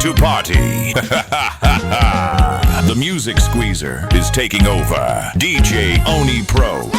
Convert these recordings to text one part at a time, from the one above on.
to party. The Music Squeezer is taking over. DJ Oni Pro.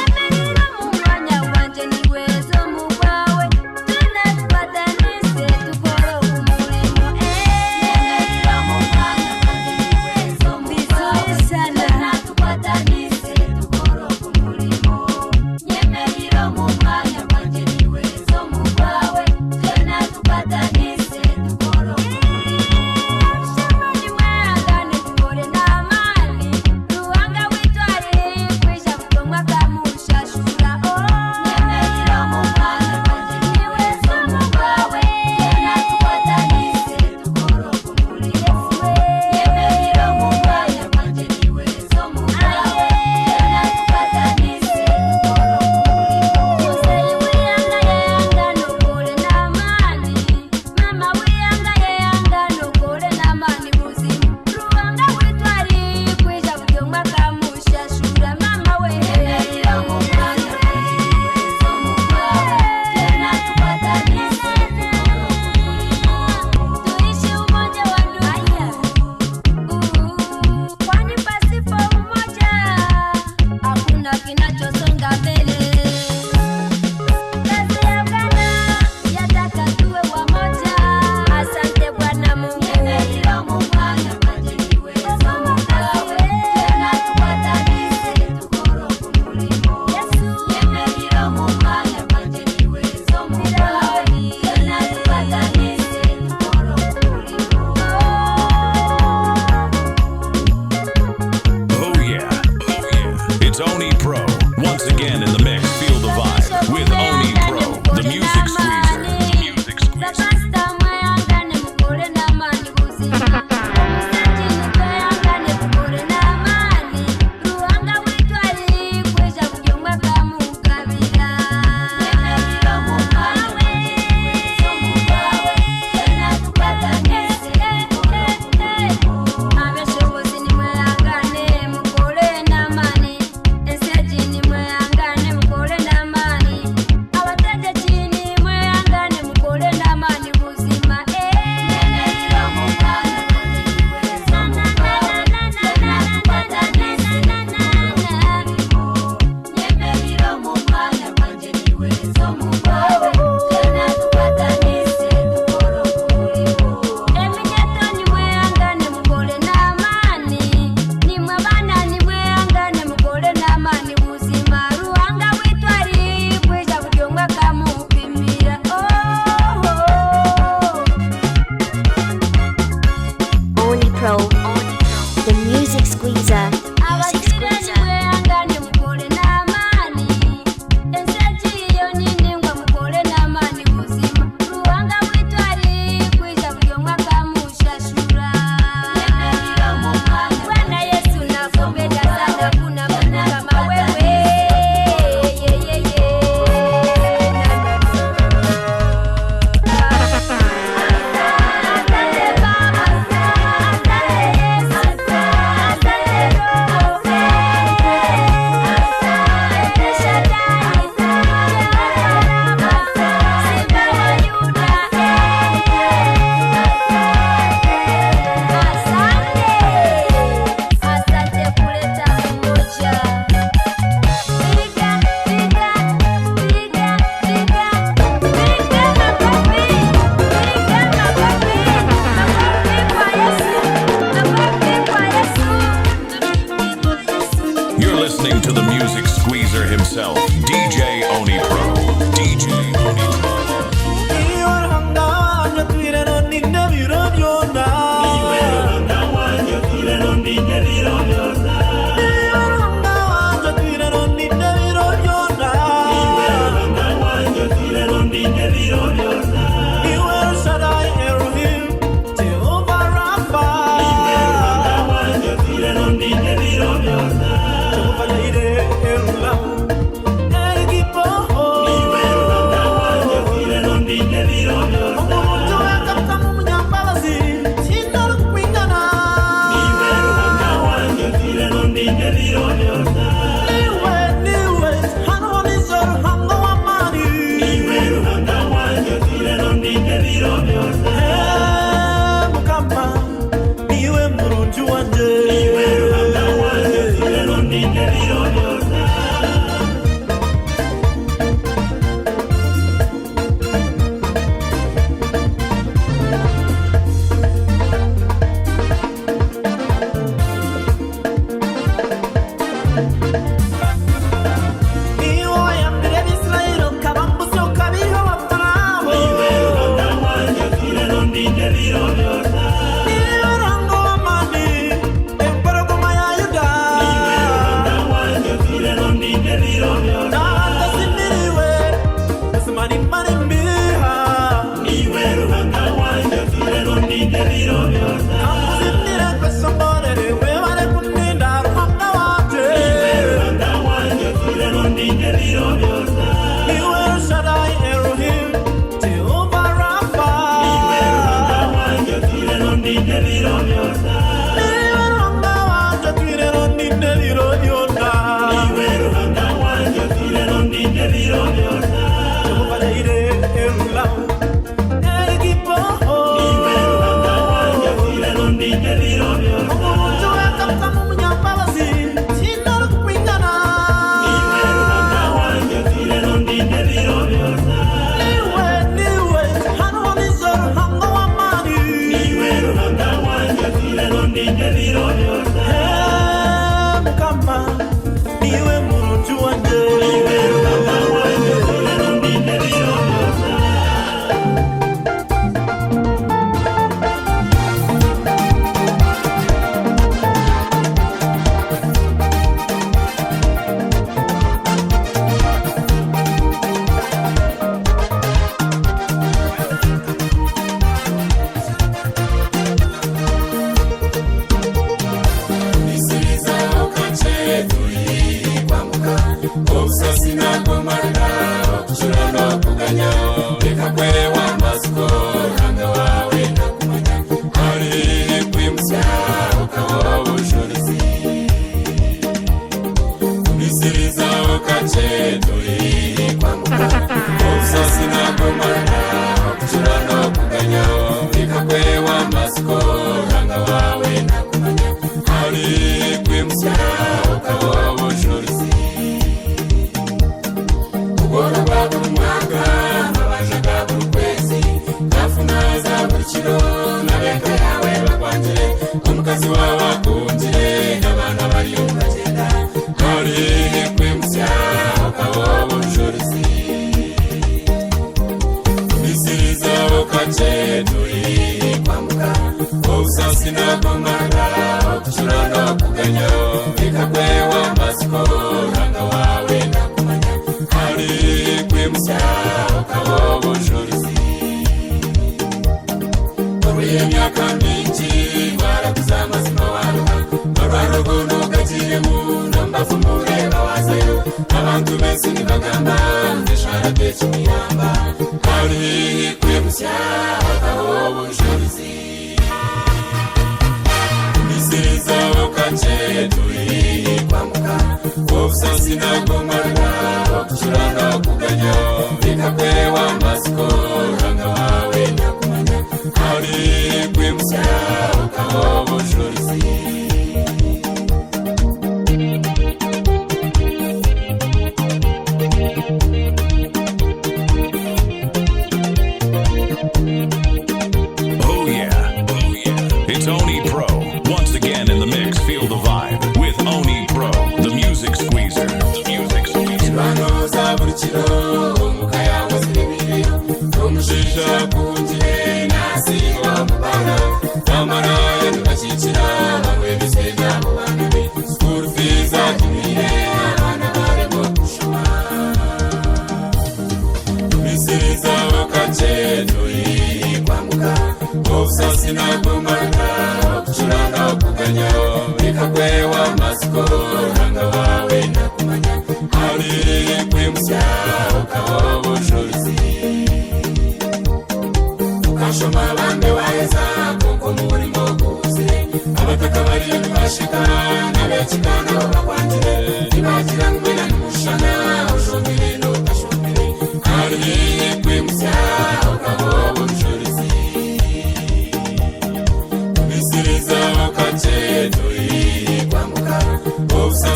Mukama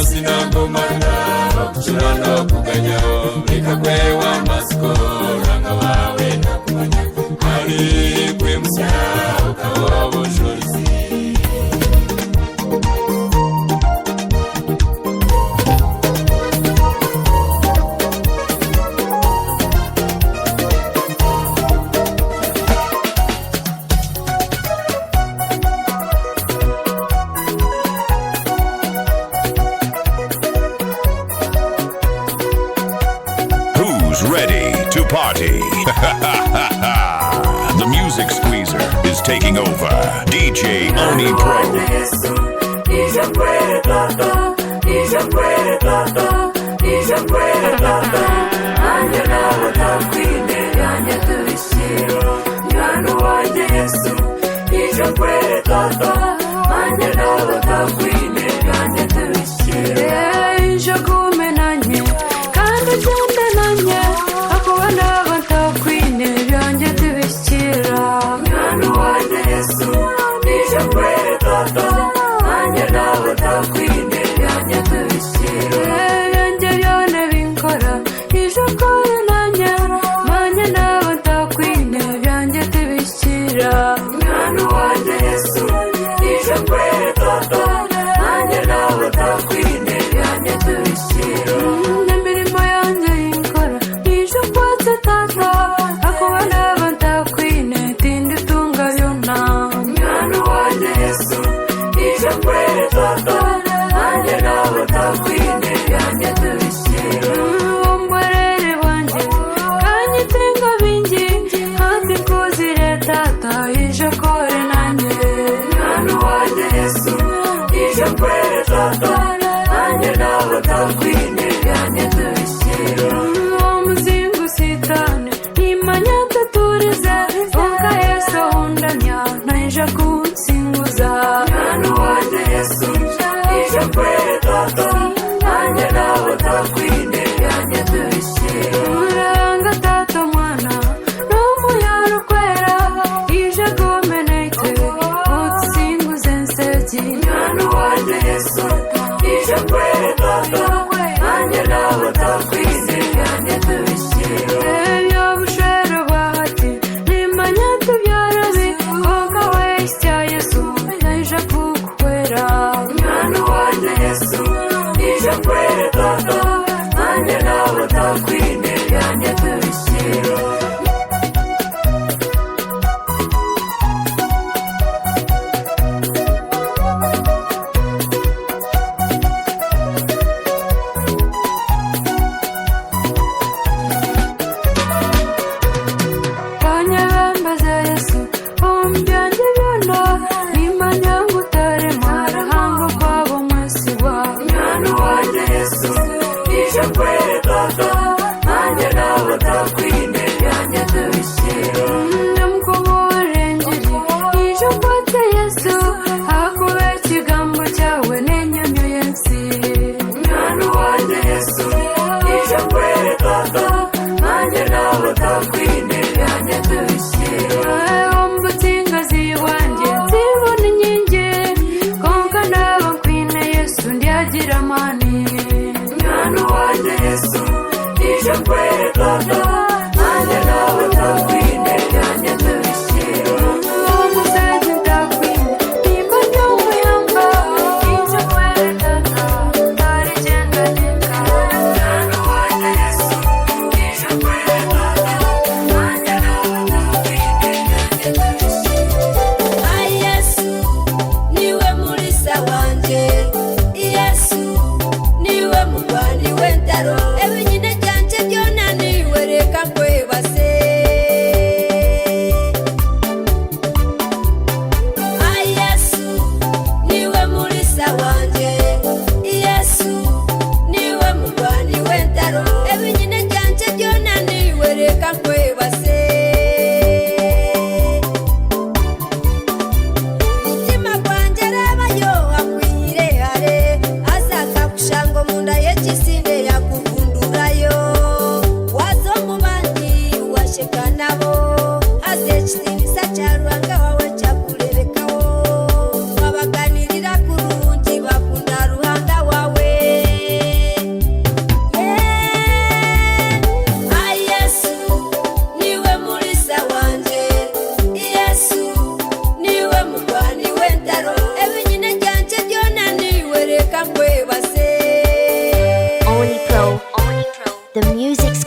Sina ngumana Churano kuganyo Rika kwewa masko Ranga wawe nakumanya Hari kwe msya Ukawobo shorisi Ready to party. The music squeezer is taking over. DJ Oni Pro.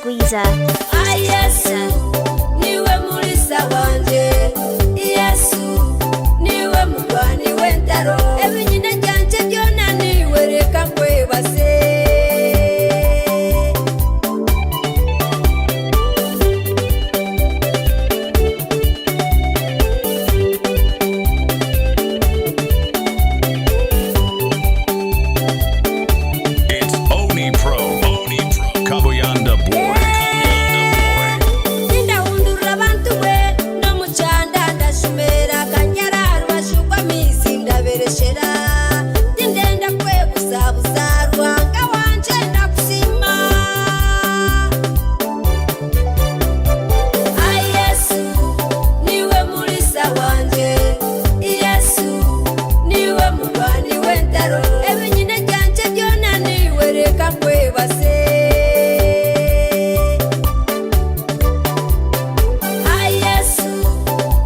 Squeezer. Yesu niwe mulisa wanje, Yesu niwe mugwani w'entaro, ebinyina byanje byona niwe reka nkwebase. It's Oni Pro. Kabuyanda boy. Ndahundura abantu we no mucanda ndashumera kanyara rwashugwa mizi ndabereshera, ndenda kwebuzabuza rwanga wanje ndakusima. Yesu niwe mulisa wanje, Yesu niwe mugwani w'entaro, ebinyina byanje byona niwe reka nkwebase. Yesu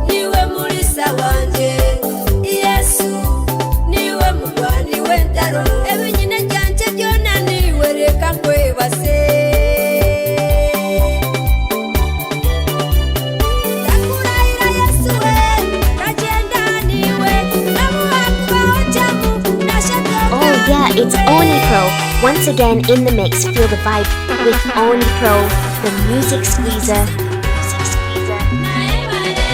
niwe mulisa wanje, Yesu niwe mugwani w'entaro, ebinyina byanje byona niwe reka nkwebase. Ndakurahira Yesu we, ndagenda niwe, namuhakubaho jamu, nashaka. Oh yeah, it's Oni Pro. Once again in the mix, feel the vibe with Oni Pro, the music squeezer. Music squeezer.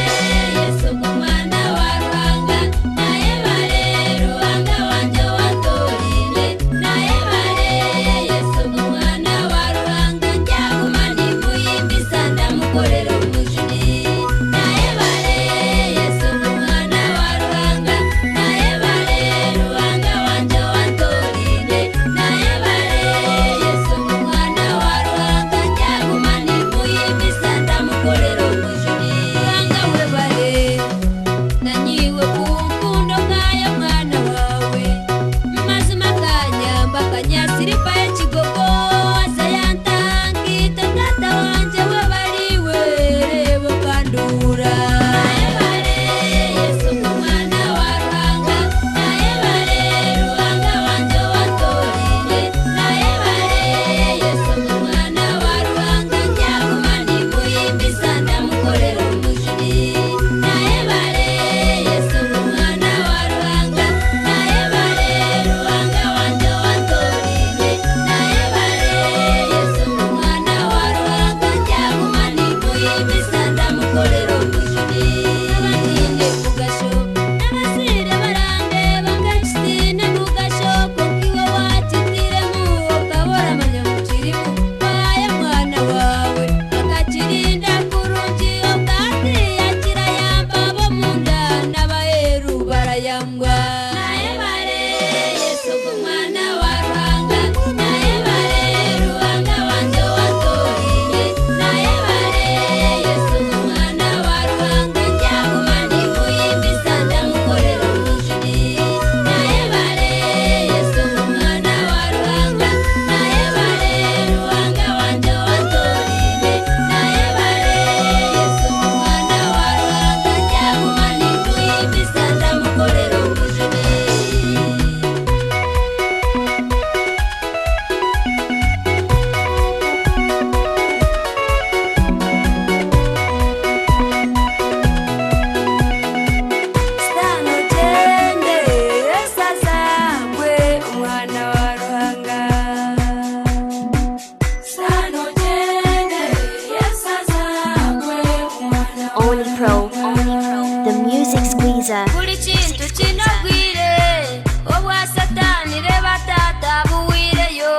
the music squeezer. Buri kintu kinagwire obwa satani reba tata buwireyo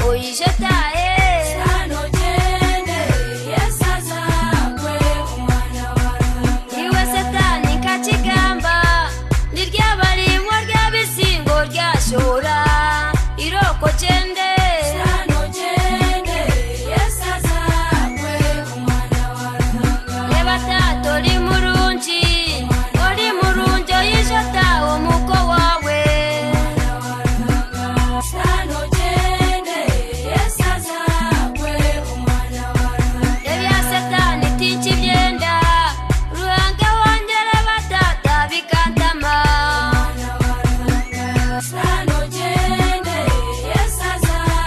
oyijetaye sanogende yesazakwe umwana wawe iwe satani kachigamba niryabarimwa ryabisingo ryashora iroko chende sanogende yesazakwe umwana wawe reba tata oli murungi oli murungi oyijota omuko wawe sanogende yesazakwe umwana wawe ebya satani tinkibyenda ruhange wongere batata bikantama sanogende yesazakwe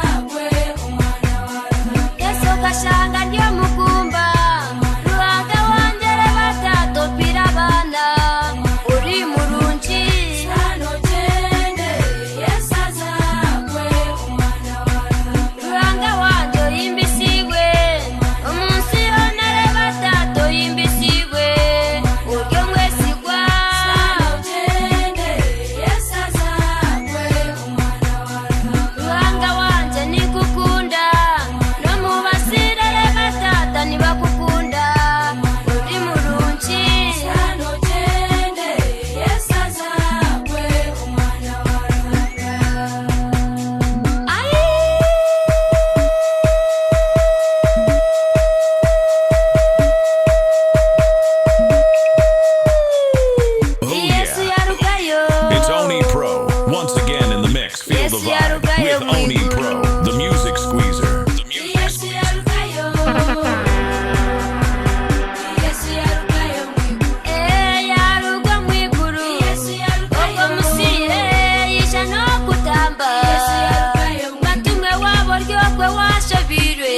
kwe washabirwe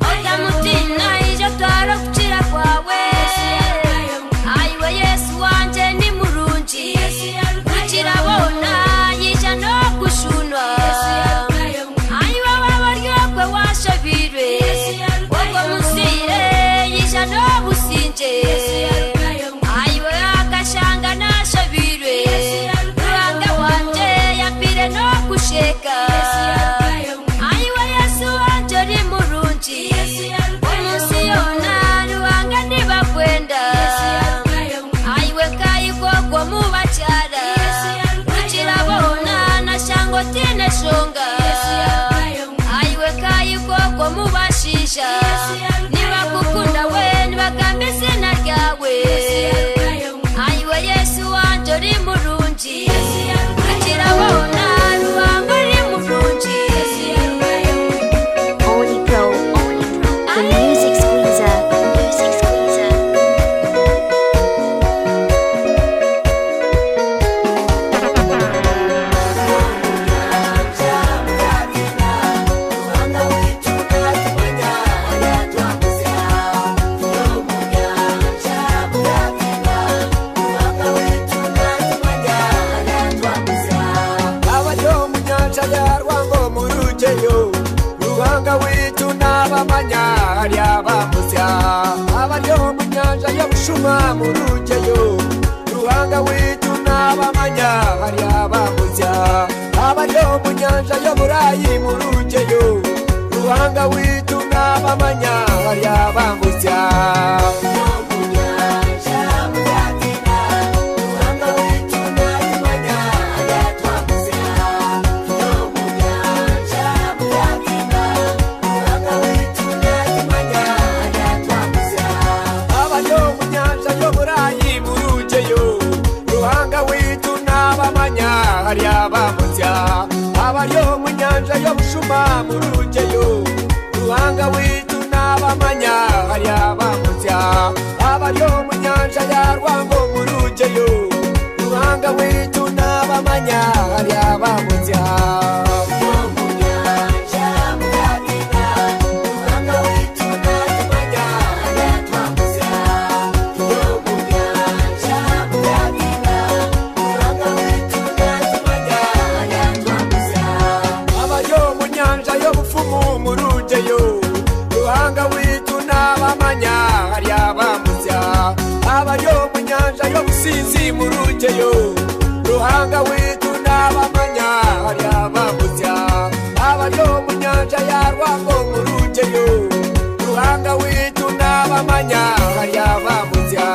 otamutina ije twara kucira kwawe ayiwe Yesu wanje ni murunji ukirabona yija no kushunwa ayiwe wabaryo kwe washabirwe ubwo musire yija no businje ayiwe akashanga nashabirwe ruhanga wanje yapire no kusheka ayiwe Yesu wanje ni murunji umunsi yona ruhanga nibakwenda ayiwe kayikogwo mubacyara ukirabona nashango tine shonga ayiwe kayikogwo mubashisha nibakukunda we nibagambe izina ryawe ayiwe Yesu wanje uri murunji ukirabona ruhanga uri murunji Oni Pro, the music squeezer, music squeezer. abaryo mu nyanja ya rwango mu rugeyo ruhanga witu n'abamanya hari abambutsa abaryo mu nyanja ya bushuma mu rugeyo ruhanga witu n'abamanya hari abambutsa abaryo mu nyanja ya burayi mu rugeyo ruhanga witu n'abamanya hari abambutsa abaryo mu nyanja yo burayi mu rugeyo ruhanga witu n'abamanya hari abambutsa abaryo mu nyanja yo bushuma mu rugeyo ruhanga witu n'abamanya hari abambutsa abaryo mu nyanja ya rwango mu rugeyo ruhanga witu n'abamanya hari abambutsa abaryo mu nyanja yo bufumu mu rugeyo ruhanga witu n'abamanya hari abambutsa abaryo mu nyanja yo businzi mu rugeyo ruhanga witu n'abamanya hari abambutsa abaryo mu nyanja ya rwango mu rugeyo ruhanga witu n'abamanya hari abambutsa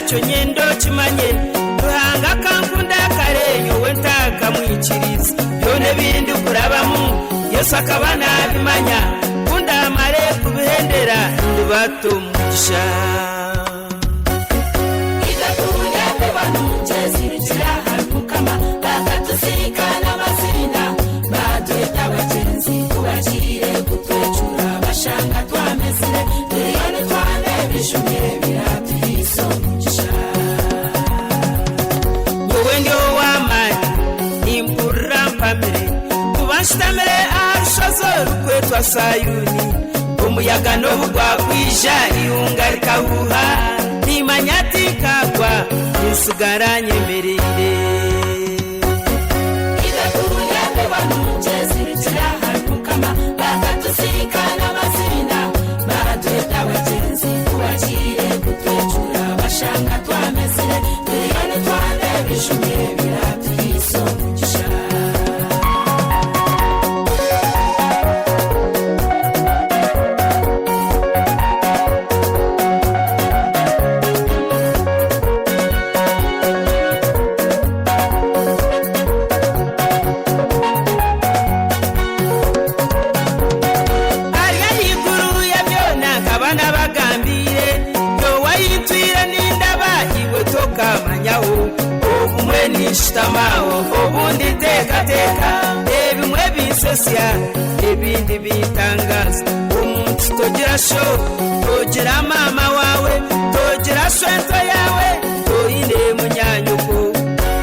cyo nyendo kimanye ruhanga kankunda karenyo wentaka mwikiriza yone bindi kurabamu Yesu akaba nabimanya kunda mare kubihendera ndibato mugisha idakunyate banuje zirikira harukama bakatusirikana basirina badweta abagenzi kubakire gutwecura bashanga twamezire turiyone twane bishumire biratuhiso mugisha wowe ndio wamani nimpurra mpamire kubashitamire arushazo rukwetwa Sayuni umuyaga n'ubugwa kwija ihunga rikahuha nimanyati kagwa nisugaranye merire idakunyate banuje zirikira harukama bakatusirikana basirina badweta abagenzi kubakire gutwecura bashanga twamezire turiyone twane bishumire biratuhiso mugisha nishtamao ubundi teka ebimwe bisesya ebindi bitangaza umuntu togira sho togira mama wawe togira shwento yawe toyine munyanyuko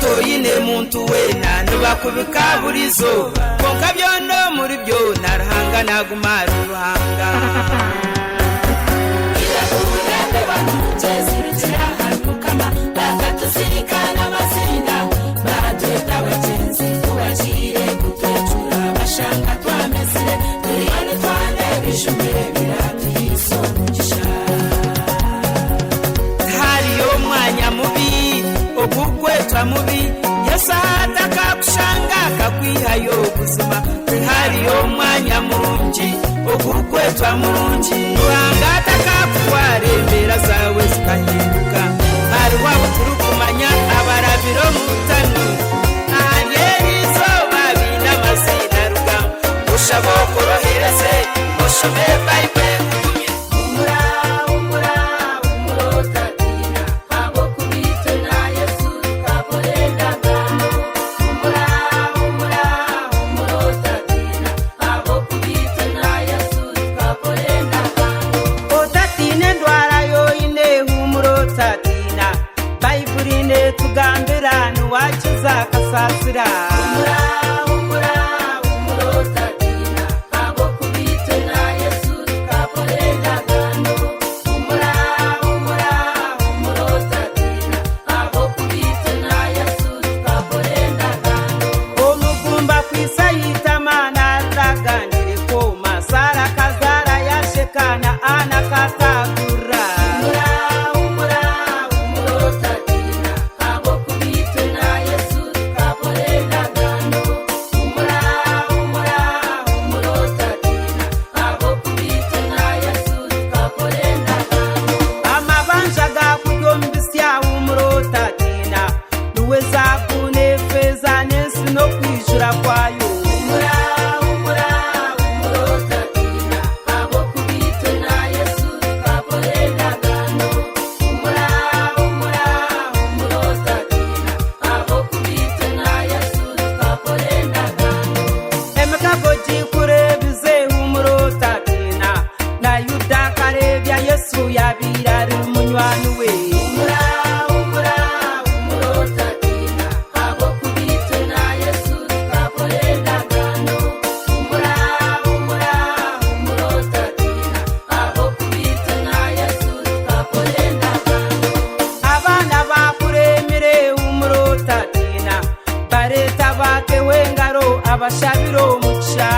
toyine muntu wena nibakubika burizo konka byondo muri byo narahanga nagumara uruhanga idakunyate banuje zirikira harukama bakatusirikana basirina badweta abagenzi kubakire gutwecura bashanga twamezire turiyone twane bishumire biratuhiso mugisha hariyo mwanya mubi ogukwetwa mubi Yesu atakakushanga kakwihayo ubuzima hariyo mwanya murungi ogukwetwa murungi ruhanga atakakuwarembera zawe zikahinduka hariho abo turukumanya abarabiro mu butani ahanyerizo babina amazina rugamba ushabokorohereze mushome Bible tugambira nuwakiza kasasira omugumba kwisa yitamana ragandire koma sara kazara yashekana ana katagura kwayo emekagoji kurebize umurotatina na yuda karebya Yesu yabirari munywani we abashabiro mucha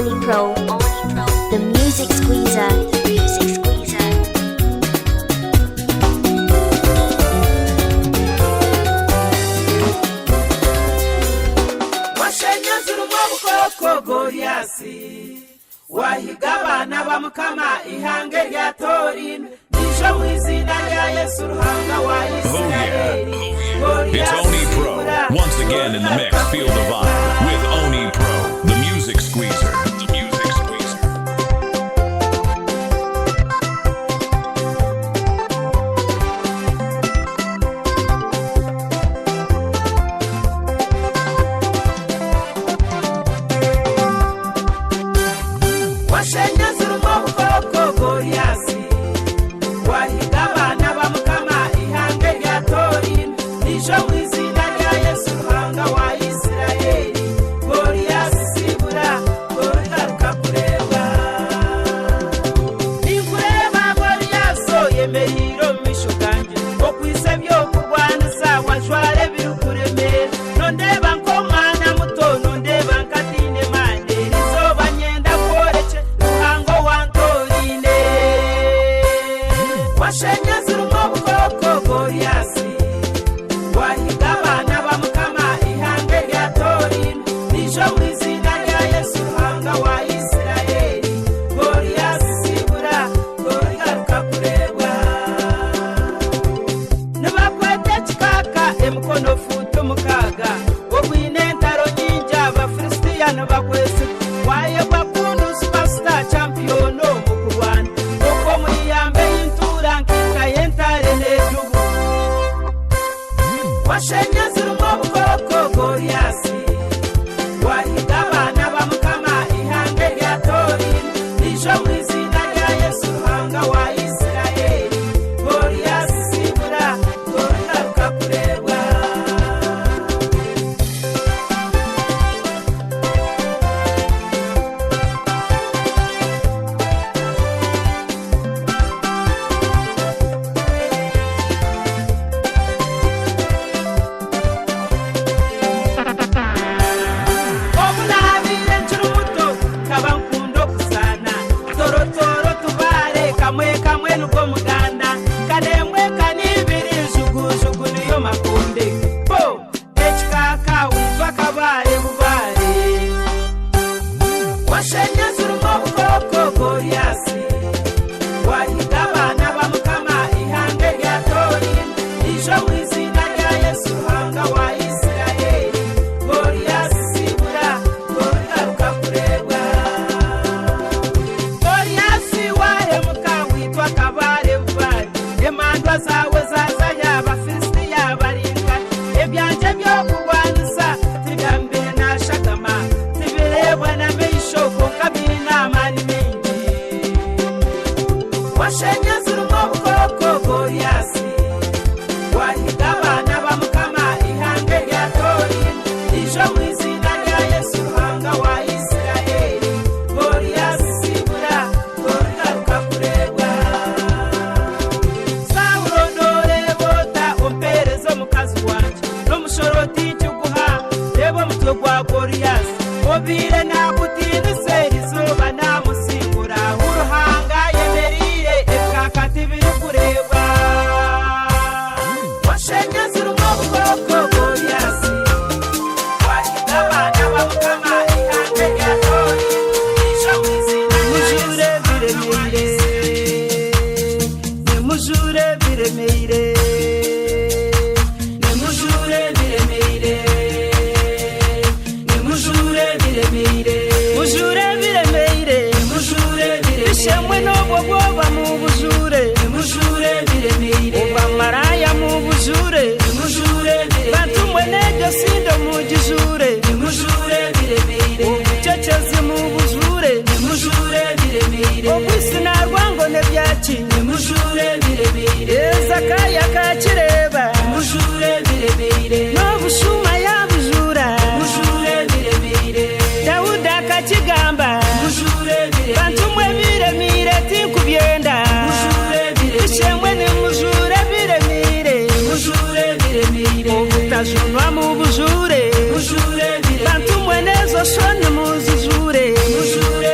Oni Pro, the music squeezer, music squeezer. washenyaze urumobukoko Goliasi wahiga abana bamukama ihange rya Torino nisho mu izina rya Yesu uruhanga wa Isirayeli. It's Oni Pro. Once again in the mix, feel the vibe with Oni Pro, the music squeezer. The music squeezer. washenyaze urumobukoko Goliasi wahiga abana bamukama ihange rya Torino nisho mu izina rya Yesu uruhanga wa Isirayeli. Goliasi sibura garuka kureba nikureba Goliaso yemeyiro misho kanje okwise byo kurwanisa wajware birukuremera nondeba nkomwana muto nondeba nkatine mande rizoba nyenda korece ruhango wantorine washenyaze urumobukoko Goliasi wahiga abana bamukama ihange rya Torino nisho mu izina rya Yesu uruhanga wa Isirayeli. Goliasi sibura garuka kureba nibakwete kikaka emukono futo mukaga ogwinentaro nyinja abafilisitiyano bakwese wayegwa kundu superstar champion omukurwana oko muyambe y'intura nkika y'entare n'ejubu washenyaze urumobukoko Goliasi wahiga abana bamukama ihange rya Torino nisho mu izina rya Yesu uruhanga wa Isirayeli. Goliasi sibura garuka kureba omunabire nkiri muto kaba nkundo kusana torotoro tubare kamwe kamwe nuko muganda kanemwe kanibiri jugujugu niyo makunde po ekikaka witwa kabare bubare washenyaze urumobukoko Goliasi wahiga abana bamukama ihange rya Torino nisho mu izina rya Yesu uruhanga wa Isirayeli. Goliasi sibura garuka kureba Goliasi wahemuka witwa kabare bubare emandwa zawe zazaya abafilisitiya baringa ebyanje byo kurwanisa tibambere nashagama tibirebwa na meisho kokabiri n'amani mengi washenyaze urumobukoko Goliasi wahiga abana bamukama ihange rya Torino nisho mu izina rya Yesu uruhanga wa Isirayeli. Goliasi sibura garuka kureba Saulo norebota omperezo mukazi wanje n'umushoroti cyuguha reba mutwe gwa Goliasi obire nakutinise rizuba namusingura uruhanga yemerire ekakati biri kureba washenyaze urumobukoko Goliasi wahiga abana bamukama ihange rya Torino nisho mu izina rya Yesu nimujure biremeire nimujure biremeire nimujure biremeire mujure biremeire mujure biremeire bishemwe n'obwo bwoba mu bujure nimujure biremeire obamaraya mu bujure nimujure biremeire bantumwe n'ebyo sindo mu gijure nimujure biremeire obucecezi mu bujure nimujure biremeire obwisina rwango nebyaki nimujure biremeire Zakaya kakireba nimujure biremeire n'obushuma yabujura nimujure biremeire Dawuda kakigamba nimujure biremeire bantumwe biremire tinkubyenda nimujure biremeire bishemwe nimujure biremeire nimujure biremeire obutajunwa mu bujure nimujure biremeire bantumwe nezo shone mu zijure nimujure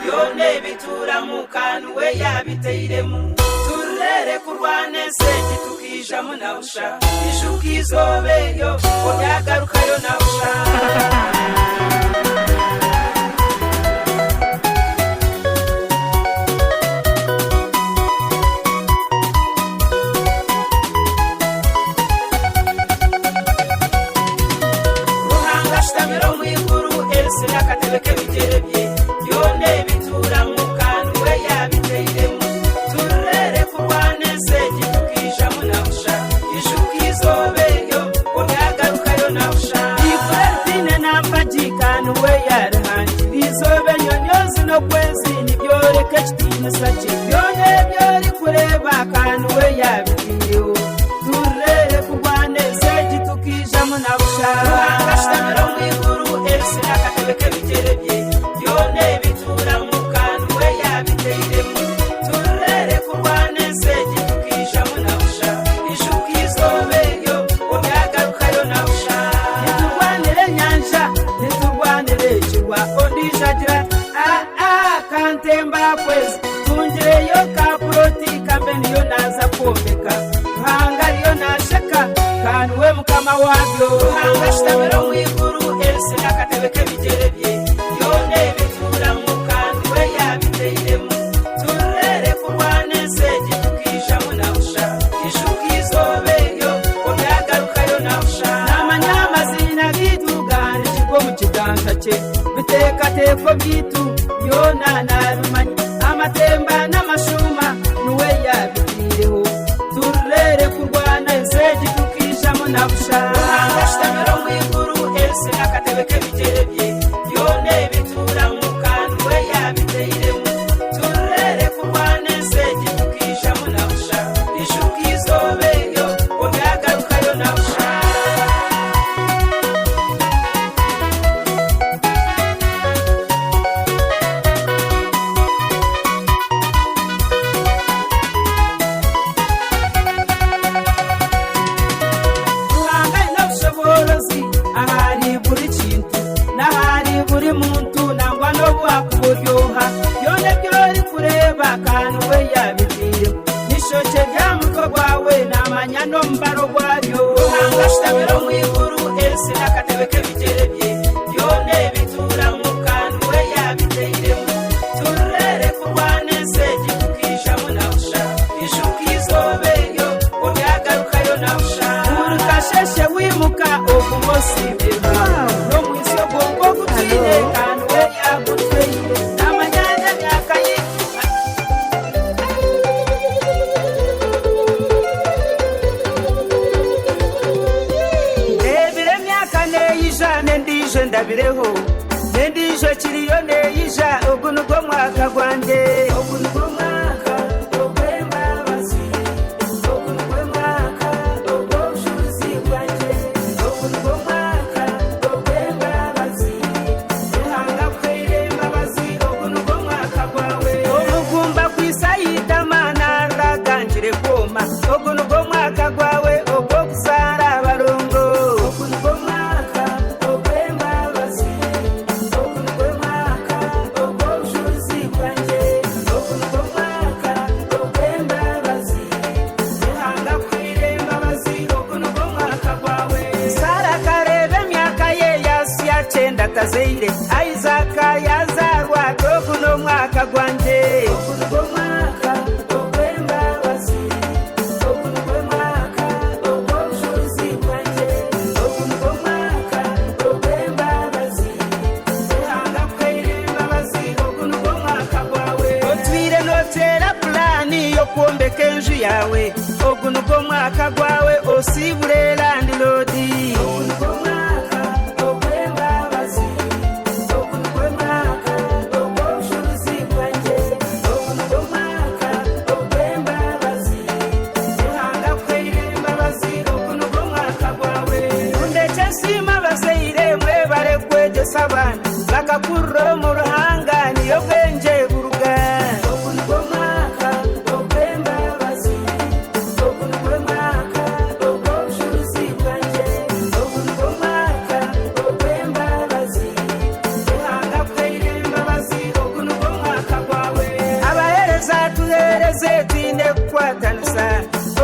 yone bitura mu kantu we yabiteiremu turere kurwane seji tukija munawusha ishukizobeyo onyagarukayo nawusha Akatebeke bijerebye yone bitura mu kantu we yabiteiremu turere kurwane seji tukija munawusha ishukizobeyo onyagarukayo nawusha ifuretine nampajikanu we yarahanje bizobe nyonyozi no kwezi nibyoreke kitinisaki yone byori kureba kantu we yabitiyeho turere kurwane seji tukija munawusha akashtamiro mwiguru akatebeke bijerebye yone bitura mu kantu we yabiteiremu turere kurwane seji tukija munawusha ishukizobeyo onyagarukayo nawusha niturwanire nyanja niturwanire kirwa ondijagira kantemba kwezi tungireyo kapuroti kambeniyo naza kwomeka ruhangariyo nashaka kantu we mukama wabyo ruhangashitamiro mwiguru akatebeke bijerebye yone bitura mu kantu we yabiteiremu turere kurwane seji tukija munawusha ishukizobeyo onyagarukayo nawusha n'amanyamazina bitugane kigo mu kiganza cye bitekateko byitu yona nabimanye amatemba n'amashuma nuwe yabitireho turere kurwana seji tukija munawusha ruhangashitamiro mwiguru akatebeke bijerebye yone bitura mu kantu we yabiteiremu turere kurwane seji tukija munawusha ishukizobeyo onyagarukayo nawusha ruhangaye n'ubushobozi ahari buri kintu n'ahari buri muntu nangwa no bwakuburyoha yone byori kureba kantu we yabitiye nishoke bya muko gwawe namanya no mbaro gwaryo ruhangashitamiro mwiguru akatebeke bijerebye yone bitura mu kantu we yabiteiremu turere kurwane seji tukija munawusha ishukizobeyo onyagarukayo nawusha urukasheshe wimuka ogumosibirwa no mwisi ogomba gutwire kantu we yagutweire n'amanyanya myakayi ebire myaka neyijane ndije ndabireho nendije kiriyo neyija ogu nugwo mwaka gwanjye ogu nugwo mwaka ogw'embabazi ogu nugwo mwaka ogw'obushubuzi bwanjye ogu nugwo mwaka ogw'embabazi ruhanga kwire embabazi ogu nugwo mwaka gwawe omugumba kwisayitama naragangire kwoma ogu nugwo mwaka gwawe ogw'okuzaara abarongo ogu nugwo mwaka ogw'embabazi ogu nugwo mwaka ogw'obushubuzi bwanjye ogu nugwo mwaka ogw'embabazi ruhanga kwire embabazi ogu nugwo mwaka gwawe sara karebe emyaka ye yasi yacyenda tazeire aizaka yazarwa ogu no mwaka gwanjye ogu nugwo mwaka ogw'embabazi ogu nugwo mwaka ogw'obushubuzi bwanjye ogu nugwo mwaka ogw'embabazi ruhanga kwire embabazi ogu nugwo mwaka gwawe otwire notera pulani yo kwombeka enju yawe ogu nugwo mwaka gwawe osibure landilodi ogu nugwo mwaka ogw'embabazi ogu nugwo mwaka ogw'obushubuzi bwanjye ogu nugwo mwaka ogw'embabazi ruhanga kwire embabazi ogu nugwo mwaka gwawe undeke nsima abazaire mwebare kwegesa abana bakakurra mu ruhanga niyo bwenge buruga ogu nugwo mwaka ogw'embabazi ogu nugwo mwaka ogw'obushubuzi bwanjye ogu nugwo tine kukwatanusa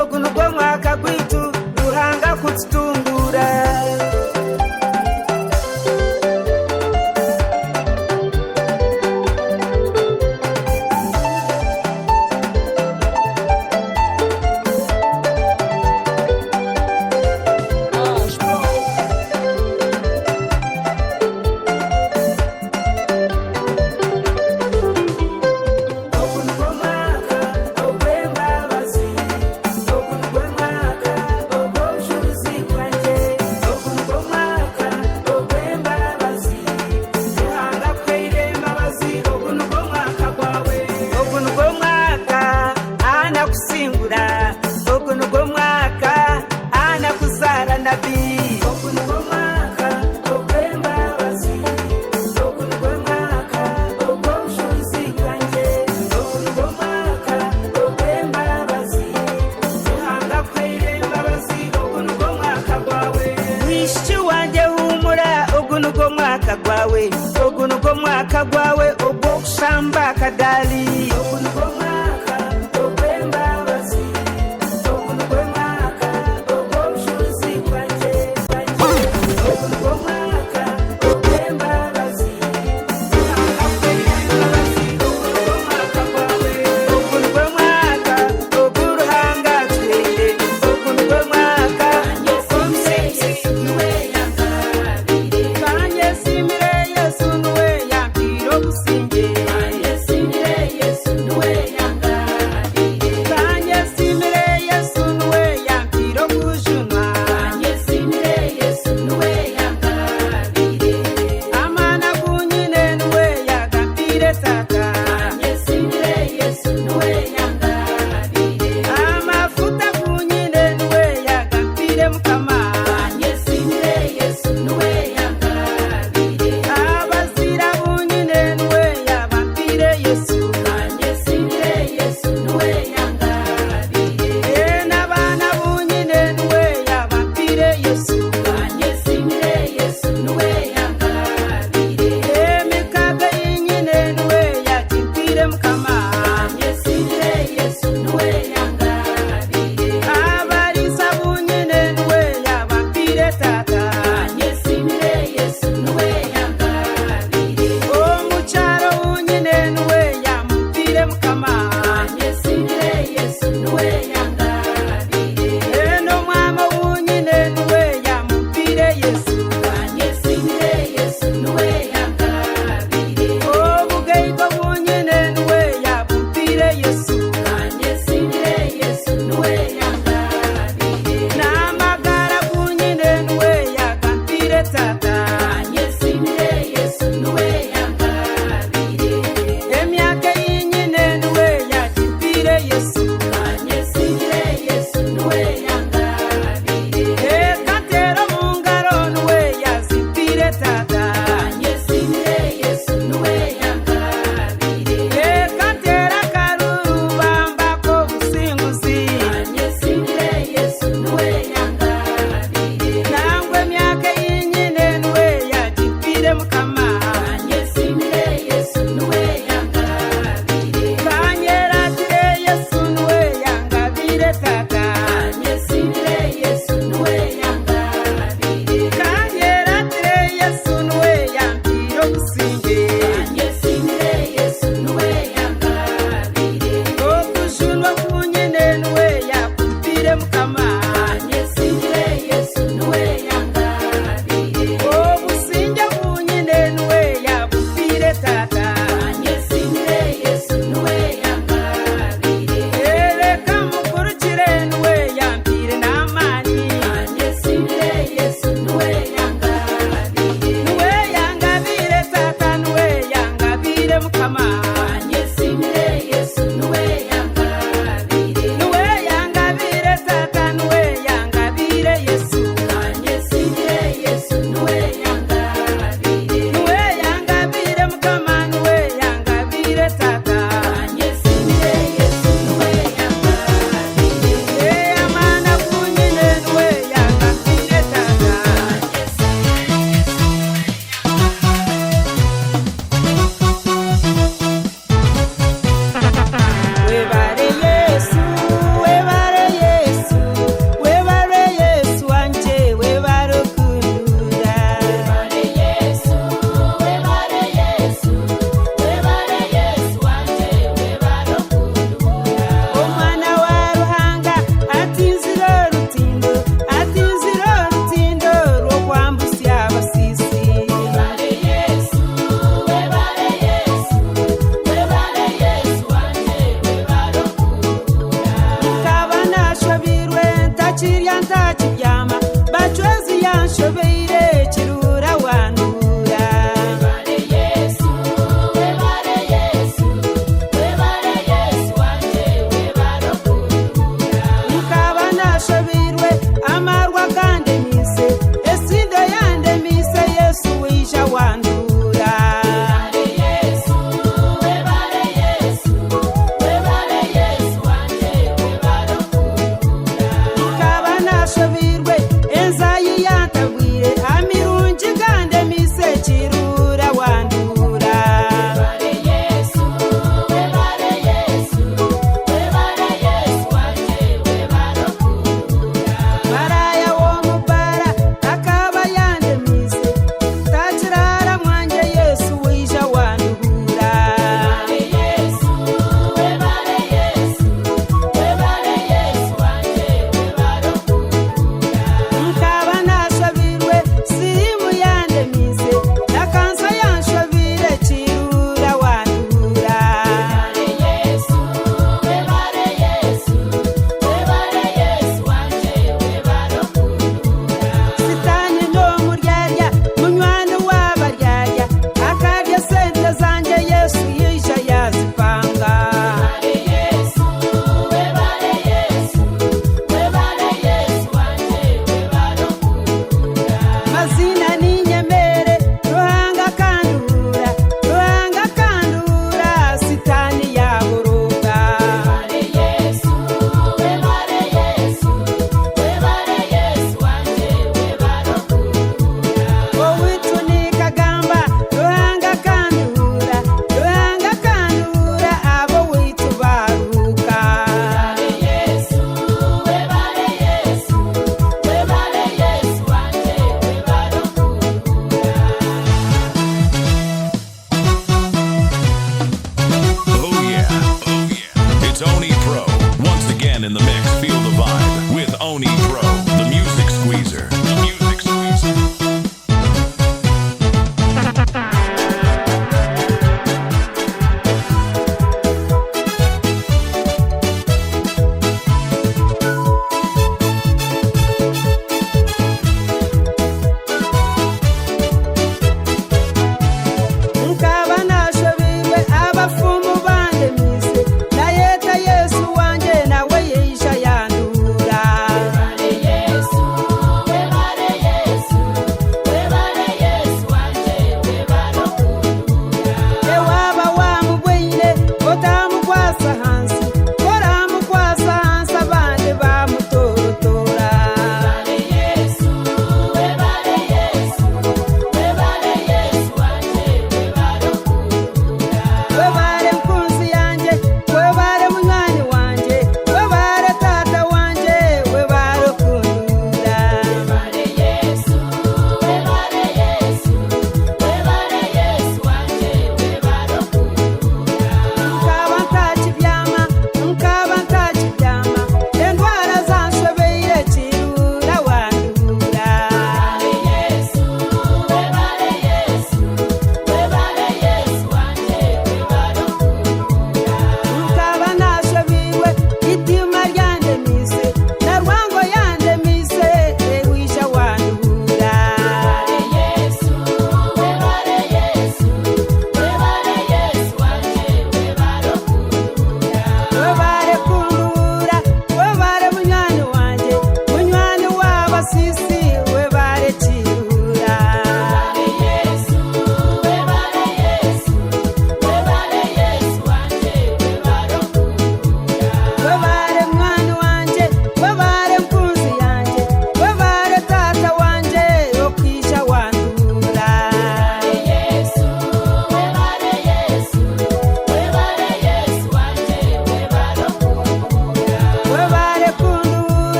ogu nugwo mwaka gwitu ruhanga kututungura ogu nugwo mwaka gwawe ogwo kushamba akadali ogu nugwo mwaka ogw'embabazi ogu nugwo mwaka ogw'obushubuzi bwanje ogu nugwo mwaka ogw'embabazi ogu nugwo mwaka ogw'uruhanga twende ogu nugwo mwaka omusezi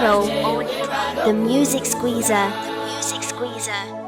Pro, the music squeezer, the music squeezer.